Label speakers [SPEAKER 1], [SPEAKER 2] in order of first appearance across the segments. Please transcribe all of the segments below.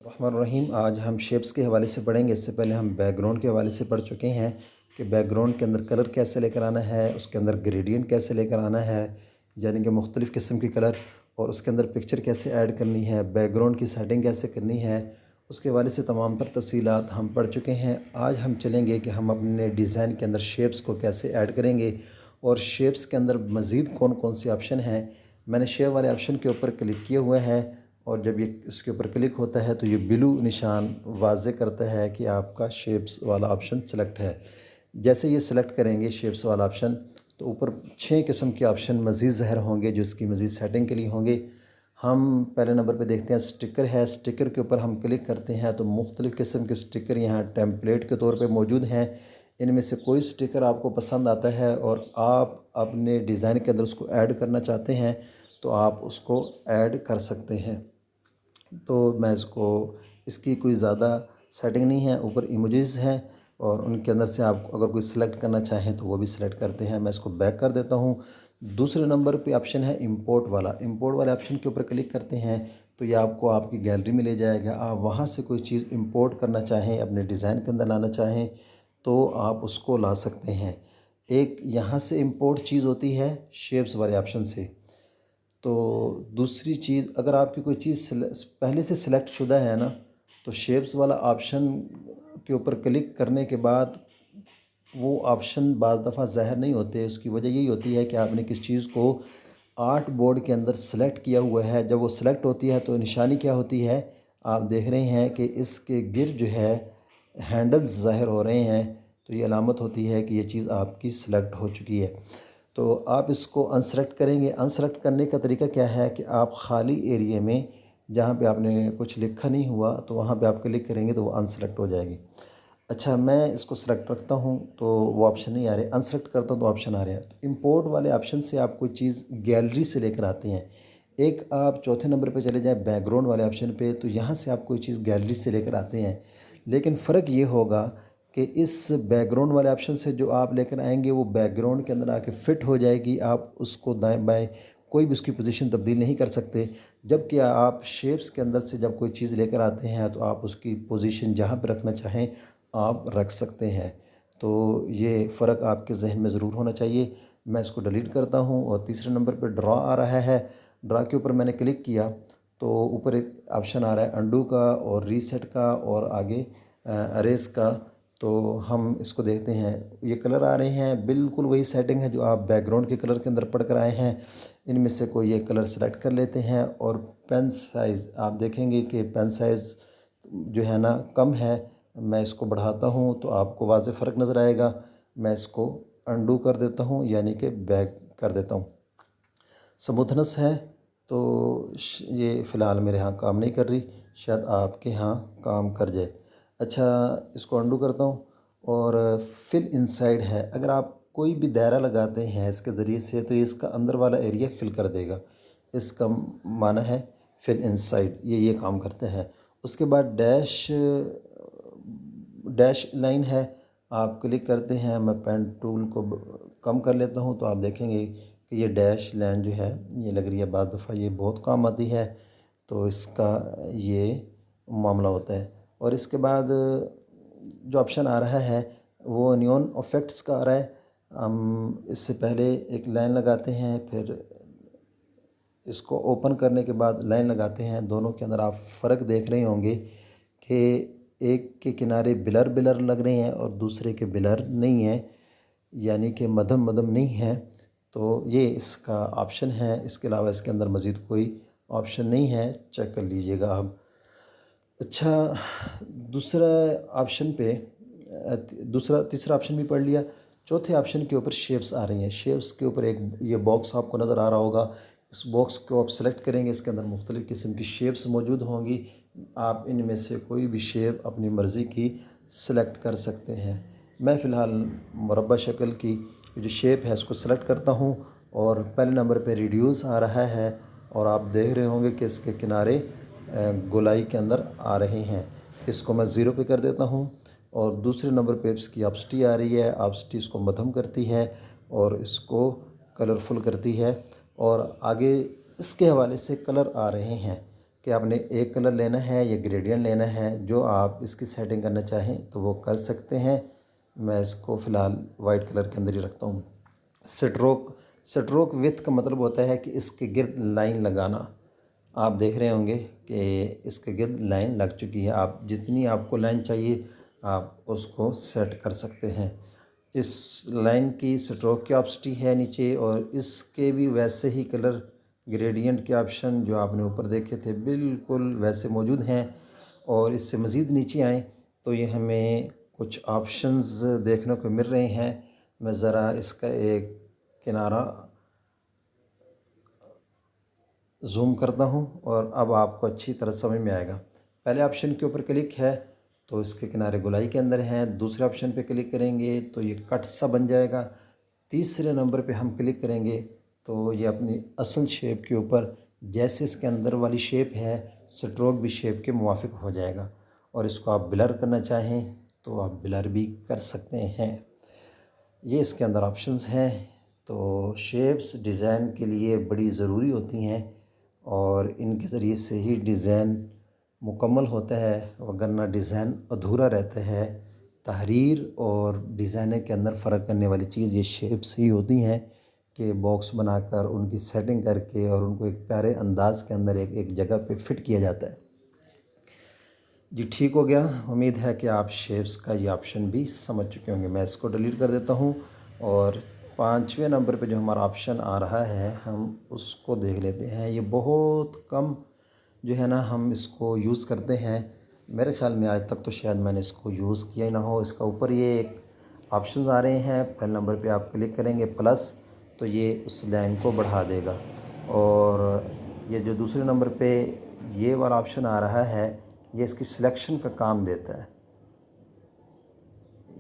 [SPEAKER 1] रहीम। आज हम शेप्स के हवाले से पढ़ेंगे। इससे पहले हम बैकग्राउंड के हवाले से पढ़ चुके हैं कि बैकग्राउंड के अंदर कलर कैसे लेकर आना है, उसके अंदर ग्रेडियंट कैसे लेकर आना है, यानी कि मुख्तलिफ़ किस्म के कलर, और उसके अंदर पिक्चर कैसे ऐड करनी है, बैकग्राउंड की सेटिंग कैसे करनी है, उसके हवाले से तमाम तर तफसीलात हम पढ़ चुके हैं। आज हम चलेंगे कि हम अपने डिज़ाइन के अंदर शेप्स को कैसे ऐड करेंगे और शेप्स के अंदर मज़ीद कौन कौन सी ऑप्शन हैं। मैंने शेप वाले ऑप्शन के ऊपर क्लिक किए हुए हैं और जब ये इसके ऊपर क्लिक होता है तो ये ब्लू निशान वाज़े करता है कि आपका शेप्स वाला ऑप्शन सेलेक्ट है। जैसे ये सिलेक्ट करेंगे शेप्स वाला ऑप्शन तो ऊपर 6 किस्म के ऑप्शन मज़ीद ज़ाहिर होंगे जो इसकी मज़ीद सेटिंग के लिए होंगे। हम पहले नंबर पे देखते हैं स्टिकर है। स्टिकर के ऊपर हम क्लिक करते हैं तो मुख्तलिफ़ किस्म के स्टिकर यहाँ टेम्पलेट के तौर पे मौजूद हैं। इनमें से कोई स्टिकर आपको पसंद आता है और आप अपने डिज़ाइन के अंदर उसको ऐड करना चाहते हैं तो आप उसको ऐड कर सकते हैं। तो मैं इसको इसकी कोई ज़्यादा सेटिंग नहीं है। ऊपर इमोजीज़ हैं और उनके अंदर से आप अगर कोई सिलेक्ट करना चाहें तो वो भी सिलेक्ट करते हैं। मैं इसको बैक कर देता हूँ। दूसरे नंबर पे ऑप्शन है इंपोर्ट वाला। इंपोर्ट वाले ऑप्शन के ऊपर क्लिक करते हैं तो ये आपको आपकी गैलरी में ले जाएगा। आप वहाँ से कोई चीज़ इंपोर्ट करना चाहें, अपने डिज़ाइन के अंदर लाना चाहें तो आप उसको ला सकते हैं। एक यहाँ से इंपोर्ट चीज़ होती है शेप्स वाले ऑप्शन से। तो दूसरी चीज़, अगर आपकी कोई चीज़ पहले से सिलेक्ट शुदा है ना, तो शेप्स वाला ऑप्शन के ऊपर क्लिक करने के बाद वो ऑप्शन बाज़ दफ़ा ज़ाहिर नहीं होते। उसकी वजह यही होती है कि आपने किस चीज़ को आर्ट बोर्ड के अंदर सेलेक्ट किया हुआ है। जब वो सेलेक्ट होती है तो निशानी क्या होती है, आप देख रहे हैं कि इसके गिर जो है हैंडल्स ज़ाहिर हो रहे हैं, तो ये अलामत होती है कि ये चीज़ आपकी सिलेक्ट हो चुकी है। तो आप इसको अनसेलेक्ट करेंगे। अनसेलेक्ट करने का तरीका क्या है कि आप ख़ाली एरिए में जहाँ पे आपने कुछ लिखा नहीं हुआ तो वहाँ पे आप क्लिक करेंगे तो वो अनसेलेक्ट हो जाएगी। अच्छा, मैं इसको सेलेक्ट रखता हूँ तो वो ऑप्शन नहीं आ रहे, अनसेलेक्ट करता हूँ तो ऑप्शन आ रहे हैं। तो इंपोर्ट वाले ऑप्शन से आप कोई चीज़ गैलरी से लेकर आते हैं। एक आप चौथे नंबर पे चले जाएँ बैकग्राउंड वाले ऑप्शन पे, तो यहाँ से आप कोई चीज़ गैलरी से लेकर आते हैं। लेकिन फ़र्क ये होगा कि इस बैकग्राउंड वाले ऑप्शन से जो आप लेकर आएंगे वो बैकग्राउंड के अंदर आके फिट हो जाएगी। आप उसको दाएं बाएं कोई भी उसकी पोजीशन तब्दील नहीं कर सकते। जबकि आप शेप्स के अंदर से जब कोई चीज़ लेकर आते हैं तो आप उसकी पोजीशन जहाँ पर रखना चाहें आप रख सकते हैं। तो ये फ़र्क आपके जहन में ज़रूर होना चाहिए। मैं इसको डिलीट करता हूँ और तीसरे नंबर पर ड्रा आ रहा है। ड्रा के ऊपर मैंने क्लिक किया तो ऊपर एक ऑप्शन आ रहा है अंडू का और रीसेट का और आगे अरेज का। तो हम इसको देखते हैं। ये कलर आ रहे हैं, बिल्कुल वही सेटिंग है जो आप बैकग्राउंड के कलर के अंदर पढ़ कर आए हैं। इनमें से कोई एक कलर सेलेक्ट कर लेते हैं और पेन साइज़ आप देखेंगे कि पेन साइज़ जो है ना कम है। मैं इसको बढ़ाता हूँ तो आपको वाज़ेह फ़र्क नज़र आएगा। मैं इसको अंडू कर देता हूँ, यानी कि बैक कर देता हूँ। स्मूथनेस है तो ये फ़िलहाल मेरे यहाँ काम नहीं कर रही, शायद आपके यहाँ काम कर जाए। अच्छा, इसको अंडू करता हूँ और फिल इनसाइड है। अगर आप कोई भी दायरा लगाते हैं इसके ज़रिए से तो ये इसका अंदर वाला एरिया फिल कर देगा। इसका माना है फिल इनसाइड, ये काम करता है। उसके बाद डैश डैश लाइन है। आप क्लिक करते हैं, मैं पेन टूल को कम कर लेता हूँ तो आप देखेंगे कि ये डैश लाइन जो है ये लग रही है। बाद दफ़ा ये बहुत काम आती है तो इसका ये मामला होता है। और इसके बाद जो ऑप्शन आ रहा है वो नियॉन इफेक्ट्स का आ रहा है। हम इससे पहले एक लाइन लगाते हैं, फिर इसको ओपन करने के बाद लाइन लगाते हैं। दोनों के अंदर आप फ़र्क देख रहे होंगे कि एक के किनारे बिलर बिलर लग रहे हैं और दूसरे के बिलर नहीं है, यानी कि मध्यम मध्यम नहीं है। तो ये इसका ऑप्शन है। इसके अलावा इसके अंदर मज़ीद कोई ऑप्शन नहीं है, चेक कर लीजिएगा आप। अच्छा, दूसरा ऑप्शन पे दूसरा तीसरा ऑप्शन भी पढ़ लिया। चौथे ऑप्शन के ऊपर शेप्स आ रही हैं। शेप्स के ऊपर एक ये बॉक्स आपको नज़र आ रहा होगा। इस बॉक्स को आप सेलेक्ट करेंगे, इसके अंदर मुख्तलिफ़ किस्म की शेप्स मौजूद होंगी। आप इनमें से कोई भी शेप अपनी मर्ज़ी की सेलेक्ट कर सकते हैं। मैं फ़िलहाल मुरब्बा शक्ल की जो शेप है इसको सेलेक्ट करता हूँ और पहले नंबर पे रिड्यूस आ रहा है और आप देख रहे होंगे कि इसके किनारे गोलाई के अंदर आ रहे हैं। इसको मैं ज़ीरो पे कर देता हूँ और दूसरे नंबर पे इसकी ऑप्सिटी आ रही है। ऑप्सिटी इसको मध्यम करती है और इसको कलरफुल करती है। और आगे इसके हवाले से कलर आ रहे हैं। कि आपने एक कलर लेना है या ग्रेडियंट लेना है। जो आप इसकी सेटिंग करना चाहें तो वो कर सकते हैं। मैं इसको फ़िलहाल वाइट कलर के अंदर ही रखता हूँ। स्ट्रोक विथ का मतलब होता है कि इसके गिर्द लाइन लगाना। आप देख रहे होंगे कि इसके गिर्द लाइन लग चुकी है। आप जितनी आपको लाइन चाहिए आप उसको सेट कर सकते हैं। इस लाइन की स्ट्रोक की ऑप्शन है नीचे, और इसके भी वैसे ही कलर ग्रेडियंट के ऑप्शन जो आपने ऊपर देखे थे बिल्कुल वैसे मौजूद हैं। और इससे मज़ीद नीचे आएँ तो ये हमें कुछ ऑप्शंस देखने को मिल रहे हैं। मैं ज़रा इसका एक किनारा जूम करता हूँ और अब आपको अच्छी तरह समझ में आएगा। पहले ऑप्शन के ऊपर क्लिक है तो इसके किनारे गोलाई के अंदर हैं। दूसरे ऑप्शन पे क्लिक करेंगे तो ये कट सा बन जाएगा। तीसरे नंबर पे हम क्लिक करेंगे तो ये अपनी असल शेप के ऊपर जैसे इसके अंदर वाली शेप है स्ट्रोक भी शेप के मुवाफिक हो जाएगा। और इसको आप ब्लर करना चाहें तो आप ब्लर भी कर सकते हैं। ये इसके अंदर ऑप्शंस हैं। तो शेप्स डिज़ाइन के लिए बड़ी ज़रूरी होती हैं और इनके ज़रिए से ही डिज़ाइन मुकम्मल होता है, वरना डिज़ाइन अधूरा रहता है। तहरीर और डिज़ाइन के अंदर फ़र्क करने वाली चीज़ ये शेप्स ही होती हैं कि बॉक्स बनाकर उनकी सेटिंग करके और उनको एक प्यारे अंदाज़ के अंदर एक जगह पे फ़िट किया जाता है। जी ठीक हो गया। उम्मीद है कि आप शेप्स का ये ऑप्शन भी समझ चुके होंगे। मैं इसको डिलीट कर देता हूँ और 5वें नंबर पे जो हमारा ऑप्शन आ रहा है हम उसको देख लेते हैं। ये बहुत कम जो है ना हम इसको यूज़ करते हैं। मेरे ख़्याल में आज तक तो शायद मैंने इसको यूज़ किया ही ना हो। इसका ऊपर ये एक ऑप्शंस आ रहे हैं। पहले नंबर पे आप क्लिक करेंगे प्लस, तो ये उस लाइन को बढ़ा देगा। और ये जो दूसरे नंबर पे ये वाला ऑप्शन आ रहा है ये इसकी सिलेक्शन का काम देता है।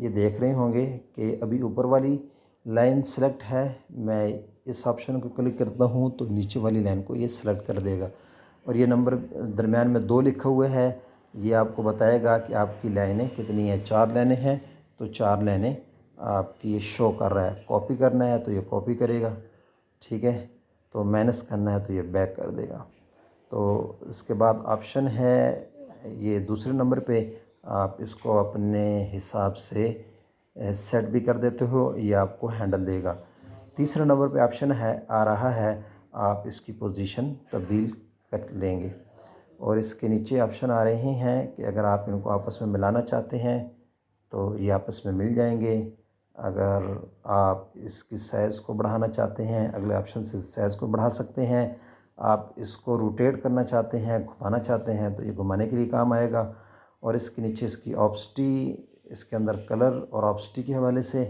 [SPEAKER 1] ये देख रहे होंगे कि अभी ऊपर वाली लाइन सेलेक्ट है। मैं इस ऑप्शन को क्लिक करता हूँ तो नीचे वाली लाइन को ये सिलेक्ट कर देगा। और ये नंबर दरम्यान में 2 लिखा हुआ है। ये आपको बताएगा कि आपकी लाइनें कितनी हैं। 4 लाइनें हैं तो 4 लाइनें आपकी ये शो कर रहा है। कॉपी करना है तो ये कॉपी करेगा, ठीक है। तो माइनस करना है तो ये बैक कर देगा। तो इसके बाद ऑप्शन है ये दूसरे नंबर पे, आप इसको अपने हिसाब से सेट भी कर देते हो, ये आपको हैंडल देगा। तीसरे नंबर पे ऑप्शन है आ रहा है आप इसकी पोजीशन तब्दील कर लेंगे। और इसके नीचे ऑप्शन आ रहे हैं कि अगर आप इनको आपस में मिलाना चाहते हैं तो ये आपस में मिल जाएंगे। अगर आप इसकी साइज़ को बढ़ाना चाहते हैं अगले ऑप्शन से साइज़ को बढ़ा सकते हैं। आप इसको रोटेट करना चाहते हैं, घुमाना चाहते हैं तो ये घुमाने के लिए काम आएगा। और इसके नीचे इसकी ऑप्सिटी, इसके अंदर कलर और ऑप्सिटी के हवाले से,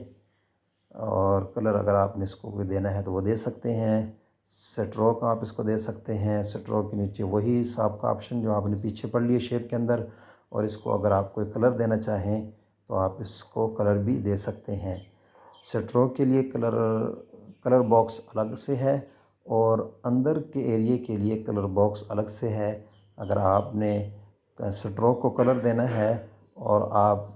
[SPEAKER 1] और कलर अगर आपने इसको कोई देना है तो वो दे सकते हैं। स्ट्रोक आप इसको दे सकते हैं। स्ट्रोक के नीचे वही साफ का ऑप्शन जो आपने पीछे पढ़ लिए शेप के अंदर। और इसको अगर आप कोई कलर देना चाहें तो आप इसको कलर भी दे सकते हैं। स्ट्रोक के लिए कलर बॉक्स अलग से है और अंदर के एरिए के लिए कलर बॉक्स अलग से है। अगर आपने स्ट्रोक को कलर देना है और आप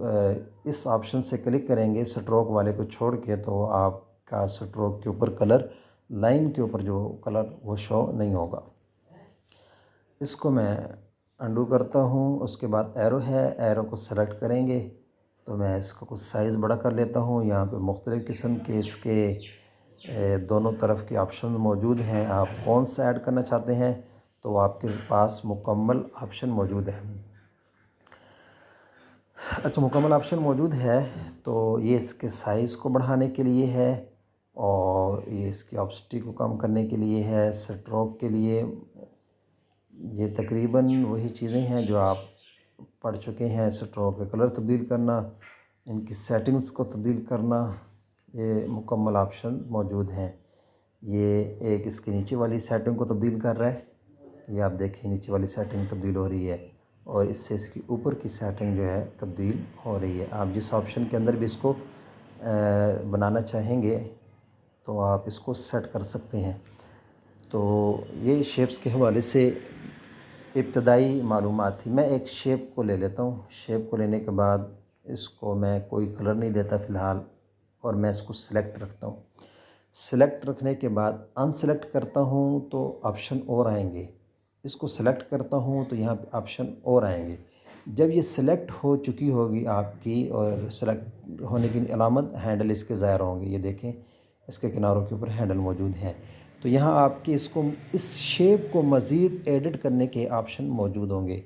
[SPEAKER 1] इस ऑप्शन से क्लिक करेंगे स्ट्रोक वाले को छोड़ के, तो आपका स्ट्रोक के ऊपर कलर, लाइन के ऊपर जो कलर वो शो नहीं होगा। इसको मैं अंडू करता हूँ। उसके बाद एरो है, एरो को सेलेक्ट करेंगे तो मैं इसको कुछ साइज़ बड़ा कर लेता हूँ। यहाँ पे मुख्तलिफ़ किस्म के इसके दोनों तरफ के ऑप्शन मौजूद हैं। आप कौन सा ऐड करना चाहते हैं तो आपके पास मुकम्मल ऑप्शन मौजूद है। अच्छा, मुकम्मल ऑप्शन मौजूद है तो ये इसके साइज़ को बढ़ाने के लिए है और ये इसकी ऑप्सिटी को कम करने के लिए है। स्ट्रोक के लिए ये तकरीबन वही चीज़ें हैं जो आप पढ़ चुके हैं। स्ट्रोक का कलर तब्दील करना, इनकी सेटिंग्स को तब्दील करना, ये मुकम्मल ऑप्शन मौजूद हैं। ये एक इसके नीचे वाली सेटिंग को तब्दील कर रहा है। ये आप देखिए नीचे वाली सेटिंग तब्दील हो रही है और इससे इसकी ऊपर की सेटिंग जो है तब्दील हो रही है। आप जिस ऑप्शन के अंदर भी इसको बनाना चाहेंगे तो आप इसको सेट कर सकते हैं। तो ये शेप्स के हवाले से इब्तदाई मालूमात थी। मैं एक शेप को ले लेता हूँ। शेप को लेने के बाद इसको मैं कोई कलर नहीं देता फ़िलहाल और मैं इसको सिलेक्ट रखता हूँ। सिलेक्ट रखने के बाद अनसेलेक्ट करता हूँ तो ऑप्शन और आएंगे। इसको सेलेक्ट करता हूँ तो यहाँ पे ऑप्शन और आएंगे। जब ये सिलेक्ट हो चुकी होगी आपकी और सेलेक्ट होने की अलामत हैंडल इसके ज़ाहिर होंगे, ये देखें इसके किनारों के ऊपर हैंडल मौजूद हैं। तो यहाँ आपके इसको इस शेप को मज़ीद एडिट करने के ऑप्शन मौजूद होंगे।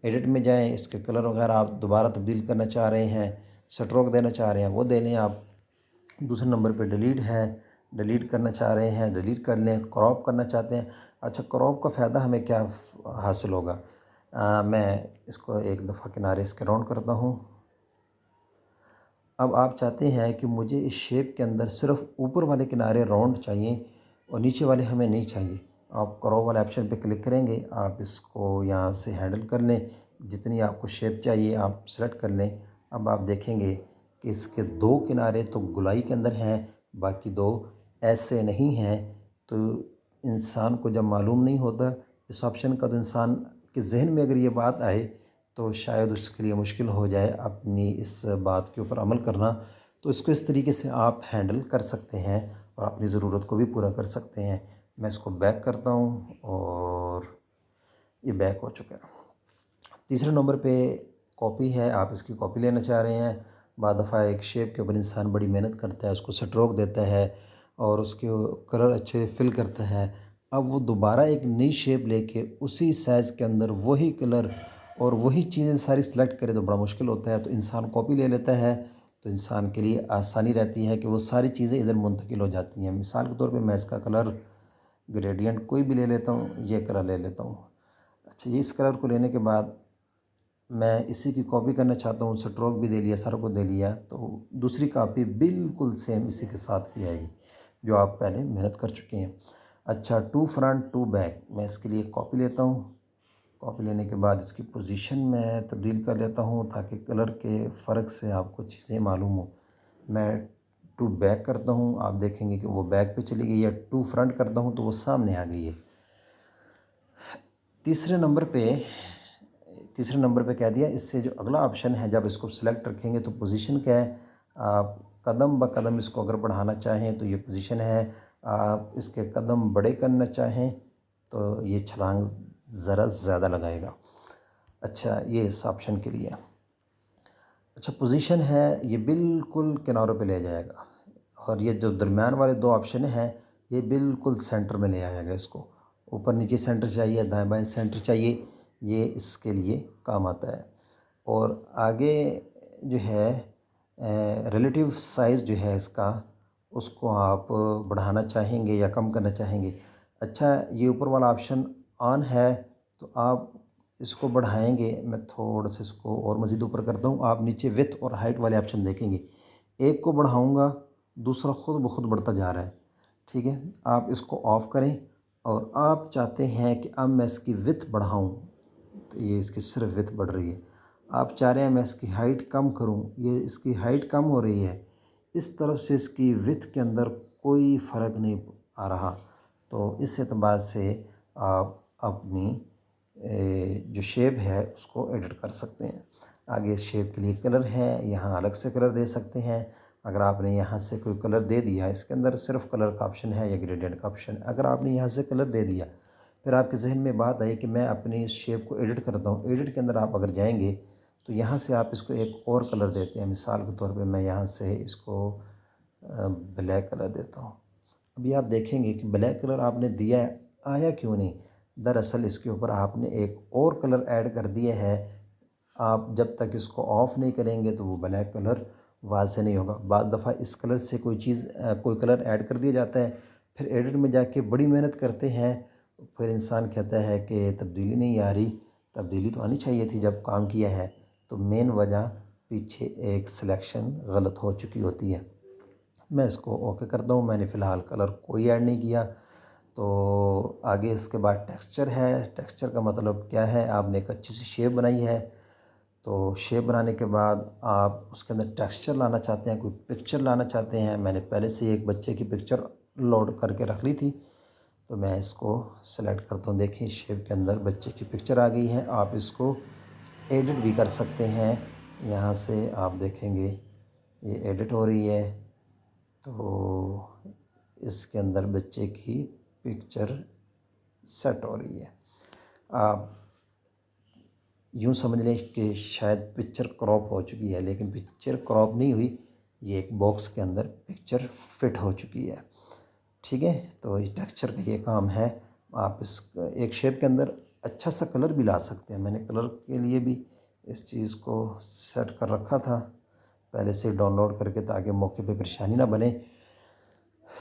[SPEAKER 1] एडिट में जाएं, इसके कलर वगैरह आप दोबारा तब्दील करना चाह रहे हैं, स्ट्रोक देना चाह रहे हैं, वो दे लें आप। दूसरे नंबर पे डिलीट है, डिलीट करना चाह रहे हैं डिलीट कर लें। क्रॉप करना चाहते हैं, अच्छा क्रॉप का फ़ायदा हमें क्या हासिल होगा। मैं इसको एक दफ़ा किनारे इसके राउंड करता हूँ। अब आप चाहते हैं कि मुझे इस शेप के अंदर सिर्फ ऊपर वाले किनारे राउंड चाहिए और नीचे वाले हमें नहीं चाहिए। आप क्रॉप वाले ऑप्शन पे क्लिक करेंगे, आप इसको यहाँ से हैंडल कर लें, जितनी आपको शेप चाहिए आप सेलेक्ट कर लें। अब आप देखेंगे कि इसके दो किनारे तो गोलाई के अंदर हैं, बाकी दो ऐसे नहीं हैं। तो इंसान को जब मालूम नहीं होता इस ऑप्शन का, तो इंसान के जहन में अगर ये बात आए तो शायद उसके लिए मुश्किल हो जाए अपनी इस बात के ऊपर अमल करना। तो इसको इस तरीके से आप हैंडल कर सकते हैं और अपनी ज़रूरत को भी पूरा कर सकते हैं। मैं इसको बैक करता हूँ और ये बैक हो चुका है। तीसरे नंबर पे कॉपी है, आप इसकी कॉपी लेना चाह रहे हैं। बाद दफ़ा एक शेप के ऊपर इंसान बड़ी मेहनत करता है, उसको स्ट्रोक देता है और उसके कलर अच्छे फिल करता है। अब वो दोबारा एक नई शेप लेके उसी साइज़ के अंदर वही कलर और वही चीज़ें सारी सिलेक्ट करे तो बड़ा मुश्किल होता है। तो इंसान कॉपी ले लेता है, तो इंसान के लिए आसानी रहती है कि वो सारी चीज़ें इधर मुंतकिल हो जाती हैं। मिसाल के तौर पे मैं इसका कलर ग्रेडियंट कोई भी ले लेता हूँ, ये कलर ले लेता हूँ। अच्छा, ये इस कलर को लेने के बाद मैं इसी की कॉपी करना चाहता हूँ, स्ट्रोक भी दे लिया, सारा कुछ दे लिया, तो दूसरी कॉपी बिल्कुल सेम इसी के साथ की जाएगी जो आप पहले मेहनत कर चुके हैं। अच्छा, टू फ्रंट टू बैक, मैं इसके लिए कॉपी लेता हूँ। कॉपी लेने के बाद इसकी पोजीशन में तब्दील कर लेता हूँ ताकि कलर के फ़र्क से आपको चीज़ें मालूम हो। मैं टू बैक करता हूँ, आप देखेंगे कि वो बैक पे चली गई है। टू फ्रंट करता हूँ तो वो सामने आ गई है। तीसरे नंबर पे कह दिया। इससे जो अगला ऑप्शन है, जब इसको सिलेक्ट रखेंगे तो पोजीशन क्या है, आप कदम ब कदम इसको अगर बढ़ाना चाहें तो ये पोजीशन है। आप इसके कदम बड़े करना चाहें तो ये छलांग ज़रा ज़्यादा लगाएगा। अच्छा, ये इस ऑप्शन के लिए। अच्छा, पोजीशन है, ये बिल्कुल किनारों पे ले जाएगा और ये जो दरमियान वाले दो ऑप्शन हैं ये बिल्कुल सेंटर में ले आएगा। इसको ऊपर नीचे सेंटर चाहिए, दाएं बाएं सेंटर चाहिए, ये इसके लिए काम आता है। और आगे जो है रिलेटिव साइज़ जो है इसका, उसको आप बढ़ाना चाहेंगे या कम करना चाहेंगे। अच्छा, ये ऊपर वाला ऑप्शन ऑन है तो आप इसको बढ़ाएंगे। मैं थोड़ा सा इसको और मज़ीद ऊपर करता हूँ। आप नीचे विड्थ और हाइट वाले ऑप्शन देखेंगे, एक को बढ़ाऊँगा दूसरा खुद ब खुद बढ़ता जा रहा है। ठीक है, आप इसको ऑफ़ करें और आप चाहते हैं कि अब मैं इसकी विड्थ बढ़ाऊँ तो ये इसकी सिर्फ विड्थ बढ़ रही है। आप चाह रहे हैं मैं इसकी हाइट कम करूँ, ये इसकी हाइट कम हो रही है। इस तरफ से इसकी विड्थ के अंदर कोई फ़र्क नहीं आ रहा। तो इस एतबार से आप अपनी जो शेप है उसको एडिट कर सकते हैं। आगे इस शेप के लिए कलर है, यहाँ अलग से कलर दे सकते हैं। अगर आपने यहाँ से कोई कलर दे दिया, इसके अंदर सिर्फ कलर का ऑप्शन है या ग्रेडियंट का ऑप्शन है। अगर आपने यहाँ से कलर दे दिया, फिर आपके जहन में बात आई कि मैं अपनी इस शेप को एडिट करता हूँ। एडिट के अंदर आप अगर जाएंगे तो यहाँ से आप इसको एक और कलर देते हैं। मिसाल के तौर पे मैं यहाँ से इसको ब्लैक कलर देता हूँ। अभी आप देखेंगे कि ब्लैक कलर आपने दिया है, आया क्यों नहीं। दरअसल इसके ऊपर आपने एक और कलर ऐड कर दिया है। आप जब तक इसको ऑफ़ नहीं करेंगे तो वो ब्लैक कलर वाज़ेह नहीं होगा। बाद दफ़ा इस कलर से कोई चीज़ कोई कलर ऐड कर दिया जाता है, फिर एडिट में जाके बड़ी मेहनत करते हैं, फिर इंसान कहता है कि तब्दीली नहीं आ रही। तब्दीली तो आनी चाहिए थी जब काम किया है। तो मेन वजह पीछे एक सिलेक्शन गलत हो चुकी होती है। मैं इसको ओके करता हूँ। मैंने फ़िलहाल कलर कोई ऐड नहीं किया। तो आगे इसके बाद टेक्सचर है। टेक्सचर का मतलब क्या है, आपने एक अच्छी सी शेप बनाई है, तो शेप बनाने के बाद आप उसके अंदर टेक्सचर लाना चाहते हैं, कोई पिक्चर लाना चाहते हैं। मैंने पहले से एक बच्चे की पिक्चर लोड करके रख ली थी, तो मैं इसको सेलेक्ट करता हूँ। देखिए शेप के अंदर बच्चे की पिक्चर आ गई है। आप इसको एडिट भी कर सकते हैं। यहाँ से आप देखेंगे ये एडिट हो रही है, तो इसके अंदर बच्चे की पिक्चर सेट हो रही है। आप यूँ समझ लें कि शायद पिक्चर क्रॉप हो चुकी है, लेकिन पिक्चर क्रॉप नहीं हुई, ये एक बॉक्स के अंदर पिक्चर फिट हो चुकी है। ठीक है, तो ये टेक्सचर का ये काम है। आप इस एक शेप के अंदर अच्छा सा कलर भी ला सकते हैं। मैंने कलर के लिए भी इस चीज़ को सेट कर रखा था पहले से डाउनलोड करके, ताकि मौके पे परेशानी ना बने।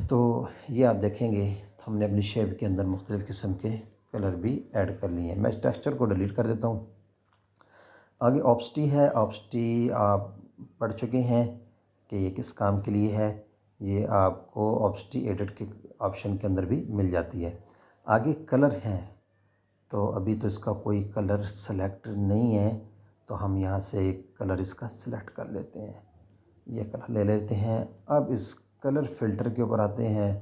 [SPEAKER 1] तो ये आप देखेंगे तो हमने अपनी शेप के अंदर मुख्तलिफ़ किस्म के कलर भी ऐड कर लिए हैं। मैं इस टेक्सचर को डिलीट कर देता हूँ। आगे ऑप्सिटी है। ऑप्सिटी आप पढ़ चुके हैं कि ये किस काम के लिए है। ये आपको ऑप्सिटी एडिट के ऑप्शन के अंदर भी मिल जाती है। आगे कलर हैं, तो अभी तो इसका कोई कलर सेलेक्ट नहीं है, तो हम यहाँ से एक कलर इसका सिलेक्ट कर लेते हैं। ये कलर ले लेते हैं। अब इस कलर फ़िल्टर के ऊपर आते हैं,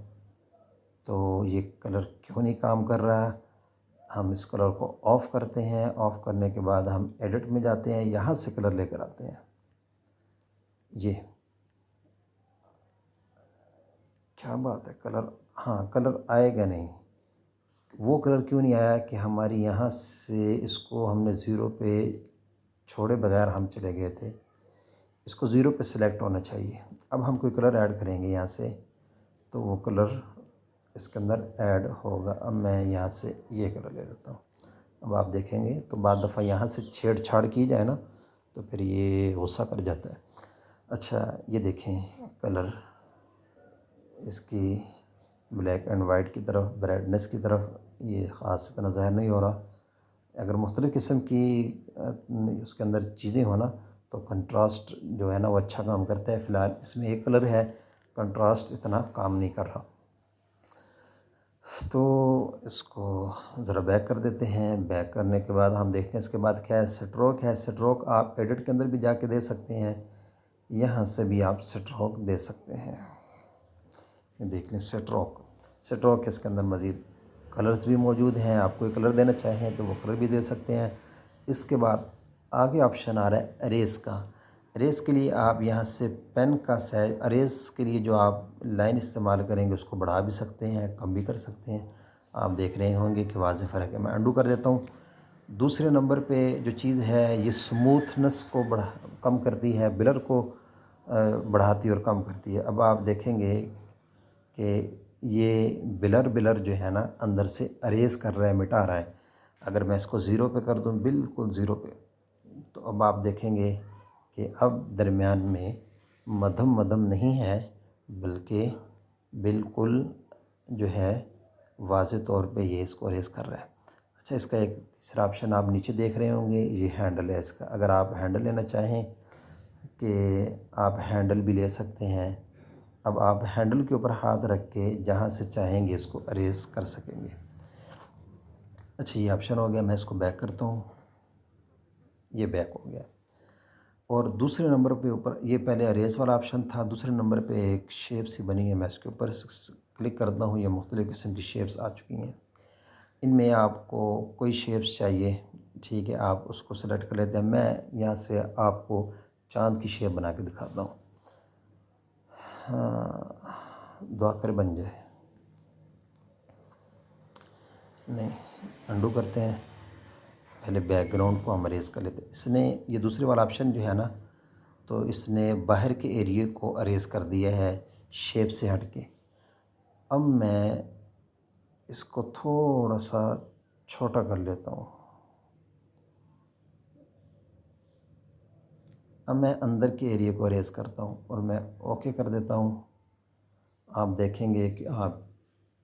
[SPEAKER 1] तो ये कलर क्यों नहीं काम कर रहा। हम इस कलर को ऑफ़ करते हैं। ऑफ़ करने के बाद हम एडिट में जाते हैं, यहाँ से कलर लेकर आते हैं। ये क्या बात है, कलर, हाँ कलर आएगा नहीं। वो कलर क्यों नहीं आया कि हमारी यहाँ से इसको हमने ज़ीरो पे छोड़े बगैर हम चले गए थे। इसको ज़ीरो पे सिलेक्ट होना चाहिए। अब हम कोई कलर ऐड करेंगे यहाँ से, तो वो कलर इसके अंदर ऐड होगा। अब मैं यहाँ से ये कलर ले लेता हूँ। अब आप देखेंगे तो बाद दफ़ा यहाँ से छेड़छाड़ की जाए ना, तो फिर ये गुस्सा कर जाता है। अच्छा, ये देखें कलर इसकी ब्लैक एंड वाइट की तरफ, ब्राइटनेस की तरफ ये ख़ास इतना ज़ाहिर नहीं हो रहा। अगर मुख्तलिफ़ किस्म की उसके अंदर चीज़ें हो ना, तो कंट्रास्ट जो है ना वो अच्छा काम करता है। फ़िलहाल इसमें एक कलर है, कंट्रास्ट इतना काम नहीं कर रहा। तो इसको ज़रा बैक कर देते हैं। बैक करने के बाद हम देखते हैं इसके बाद क्या है, स्ट्रोक है। स्ट्रोक आप एडिट के अंदर भी जाके दे सकते हैं, यहाँ से भी आप स्ट्रोक दे सकते हैं। ये देख लें स्ट्रोक। स्ट्रोक इसके अंदर मज़ीद कलर्स भी मौजूद हैं। आप कोई कलर देना चाहें तो वो कलर भी दे सकते हैं। इसके बाद आगे ऑप्शन आ रहा है अरेज़ का। अरेज़ के लिए आप यहाँ से पेन का साइज, अरेज़ के लिए जो आप लाइन इस्तेमाल करेंगे उसको बढ़ा भी सकते हैं, कम भी कर सकते हैं। आप देख रहे होंगे कि वाज़ेह फ़र्क है। मैं अंडू कर देता हूँ। दूसरे नंबर पे जो चीज़ है, ये स्मूथनेस को कम करती है, ब्लर को बढ़ाती और कम करती है। अब आप देखेंगे कि ये ब्लर जो है ना अंदर से अरेज़ कर रहा है, मिटा रहा है। अगर मैं इसको ज़ीरो पे कर दूँ, बिल्कुल ज़ीरो पे, तो अब आप देखेंगे कि अब दरमियान में मध्यम मध्यम नहीं है, बल्कि बिल्कुल जो है वाज़े तौर पे ये इसको अरेज़ कर रहा है। अच्छा, इसका एक तीसरा ऑप्शन आप नीचे देख रहे होंगे, ये हैंडल है इसका। अगर आप हैंडल लेना चाहें कि आप हैंडल भी ले सकते हैं। अब आप हैंडल के ऊपर हाथ रख के जहाँ से चाहेंगे इसको अरेज़ कर सकेंगे। अच्छा, ये ऑप्शन हो गया। मैं इसको बैक करता हूँ, ये बैक हो गया। और दूसरे नंबर पे ऊपर, ये पहले अरेज़ वाला ऑप्शन था, दूसरे नंबर पे एक शेप सी बनी है। मैं इसके ऊपर क्लिक करता हूँ, ये मुख्तलिफ़ किस्म की शेप्स आ चुकी हैं। इनमें आपको कोई शेप्स चाहिए, ठीक है, आप उसको सेलेक्ट कर लेते हैं। मैं यहाँ से आपको चाँद की शेप बना के दिखाता हूँ। हाँ, दुआ कर बन जाए। नहीं, अंडू करते हैं। पहले बैकग्राउंड को हम अरेज़ कर लेते हैं। इसने, ये दूसरे वाला ऑप्शन जो है ना, तो इसने बाहर के एरिए को अरेज़ कर दिया है शेप से हट के। अब मैं इसको थोड़ा सा छोटा कर लेता हूँ। अब मैं अंदर के एरिए को अरेज़ करता हूँ और मैं ओके कर देता हूँ। आप देखेंगे कि आप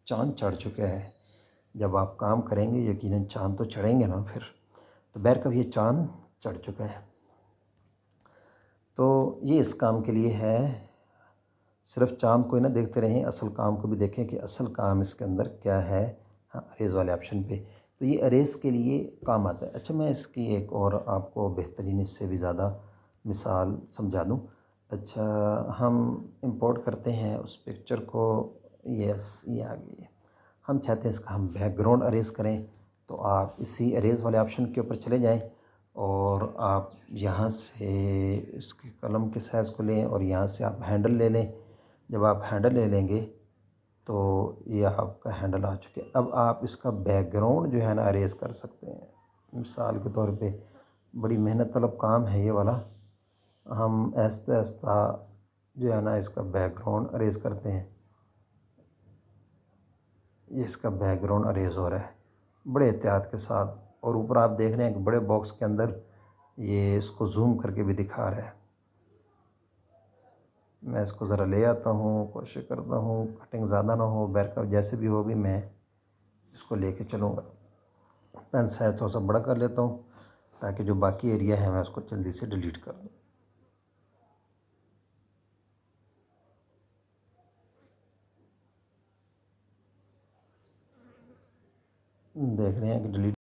[SPEAKER 1] चाँद चढ़ चुका है। जब आप काम करेंगे यकीनन चाँद तो चढ़ेंगे ना फिर। तो बैरकब ये चाँद चढ़ चुका है। तो ये इस काम के लिए है। सिर्फ चाँद को ही ना देखते रहें, असल काम को भी देखें कि असल काम इसके अंदर क्या है। हाँ, अरेज़ वाले ऑप्शन पे, तो ये अरेज़ के लिए काम आता है। अच्छा, मैं इसकी एक और आपको बेहतरीन इससे भी ज़्यादा मिसाल समझा दूँ। अच्छा, हम इंपोर्ट करते हैं उस पिक्चर को। यस, ये आ गई है। हम चाहते हैं इसका हम बैकग्राउंड अरेज़ करें, तो आप इसी अरेज़ वाले ऑप्शन के ऊपर चले जाएं और आप यहाँ से इसके कलम के साइज़ को लें और यहाँ से आप हैंडल ले लें। जब आप हैंडल ले लेंगे तो ये आपका हैंडल आ चुके हैं। अब आप इसका बैकग्राउंड जो है ना अरेज कर सकते हैं। मिसाल के तौर पे बड़ी मेहनत तलब काम है ये वाला। हम आहिस्ता आहिस्ता जो है ना इसका बैकग्राउंड अरेज करते हैं। ये इसका बैकग्राउंड अरेज हो रहा है बड़े एहतियात के साथ, और ऊपर आप देख रहे हैं कि बड़े बॉक्स के अंदर ये इसको जूम करके भी दिखा रहा है। मैं इसको ज़रा ले आता हूँ, कोशिश करता हूँ कटिंग ज़्यादा ना हो, बैकअप जैसे भी होगी मैं इसको लेके चलूँगा। पेन साइज थोड़ा सा बड़ा कर लेता हूँ ताकि जो बाकी एरिया है मैं उसको जल्दी से डिलीट कर दूँ। देख रहे हैं कि डिलीट